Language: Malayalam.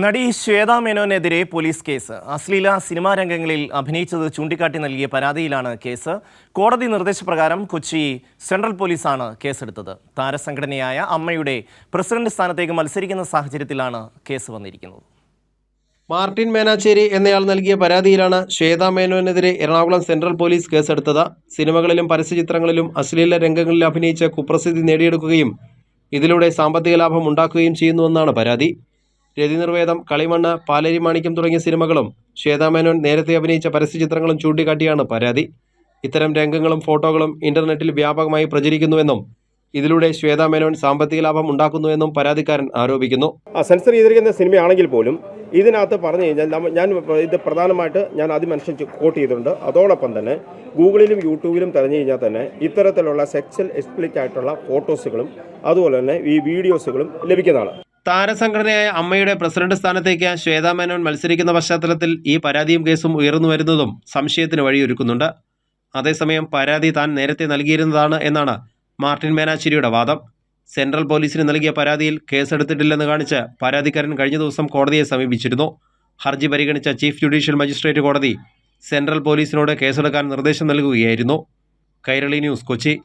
നടി ശ്വേതാ മേനോനെതിരെ പോലീസ് കേസ്. അശ്ലീല സിനിമാ രംഗങ്ങളിൽ അഭിനയിച്ചത് ചൂണ്ടിക്കാട്ടി നൽകിയ പരാതിയിലാണ് കേസ്. കോടതി നിർദ്ദേശപ്രകാരം കൊച്ചി സെൻട്രൽ പോലീസാണ് കേസെടുത്തത്. താരസംഘടനയായ അമ്മയുടെ പ്രസിഡന്റ് സ്ഥാനത്തേക്ക് മത്സരിക്കുന്ന സാഹചര്യത്തിലാണ് കേസ് വന്നിരിക്കുന്നത്. മാർട്ടിൻ മേനാച്ചേരി എന്നയാൾ നൽകിയ പരാതിയിലാണ് ശ്വേതാ മേനോനെതിരെ എറണാകുളം സെൻട്രൽ പോലീസ് കേസെടുത്തത്. സിനിമകളിലും പരസ്യചിത്രങ്ങളിലും അശ്ലീല രംഗങ്ങളിൽ അഭിനയിച്ച് കുപ്രസിദ്ധി നേടിയെടുക്കുകയും ഇതിലൂടെ സാമ്പത്തിക ലാഭം ഉണ്ടാക്കുകയും ചെയ്യുന്നുവെന്നാണ് പരാതി. രതിനിർവേദം, കളിമണ്ണ്, പാലേരി മാണിക്യം തുടങ്ങിയ സിനിമകളും ശ്വേതാ മേനോൻ നേരത്തെ അഭിനയിച്ച പരസ്യചിത്രങ്ങളും ചൂണ്ടിക്കാട്ടിയാണ് പരാതി. ഇത്തരം രംഗങ്ങളും ഫോട്ടോകളും ഇന്റർനെറ്റിൽ വ്യാപകമായി പ്രചരിക്കുന്നുവെന്നും ഇതിലൂടെ ശ്വേതാ മേനോൻ സാമ്പത്തിക ലാഭം ഉണ്ടാക്കുന്നുവെന്നും പരാതിക്കാരൻ ആരോപിക്കുന്നു. സെൻസർ ചെയ്തിരിക്കുന്ന സിനിമയാണെങ്കിൽ പോലും ഇതിനകത്ത് പറഞ്ഞു കഴിഞ്ഞാൽ ഞാൻ ഇത് പ്രധാനമായിട്ട് ഞാൻ ആദ്യം മനുഷ്യൻ കോട്ട് ചെയ്തിട്ടുണ്ട്. അതോടൊപ്പം തന്നെ ഗൂഗിളിലും യൂട്യൂബിലും തിരഞ്ഞു കഴിഞ്ഞാൽ തന്നെ ഇത്തരത്തിലുള്ള സെക്സ്വൽ എക്സ്പ്ലിറ്റ് ആയിട്ടുള്ള ഫോട്ടോസുകളും അതുപോലെ തന്നെ ഈ വീഡിയോസുകളും ലഭിക്കുന്നതാണ്. താരസംഘടനയായ അമ്മയുടെ പ്രസിഡന്റ് സ്ഥാനത്തേക്ക് ശ്വേതാ മേനോൻ മത്സരിക്കുന്ന പശ്ചാത്തലത്തിൽ ഈ പരാതിയും കേസും ഉയർന്നു വരുന്നതും സംശയത്തിന് വഴിയൊരുക്കുന്നുണ്ട്. അതേസമയം പരാതി താൻ നേരത്തെ നൽകിയിരുന്നതാണ് എന്നാണ് മാർട്ടിൻ മേനാച്ചേരിയുടെ വാദം. സെൻട്രൽ പോലീസിന് നൽകിയ പരാതിയിൽ കേസെടുത്തിട്ടില്ലെന്ന് കാണിച്ച് പരാതിക്കാരൻ കഴിഞ്ഞ ദിവസം കോടതിയെ സമീപിച്ചിരുന്നു. ഹർജി പരിഗണിച്ച ചീഫ് ജുഡീഷ്യൽ മജിസ്ട്രേറ്റ് കോടതി സെൻട്രൽ പോലീസിനോട് കേസെടുക്കാൻ നിർദ്ദേശം നൽകുകയായിരുന്നു. കൈരളി ന്യൂസ്, കൊച്ചി.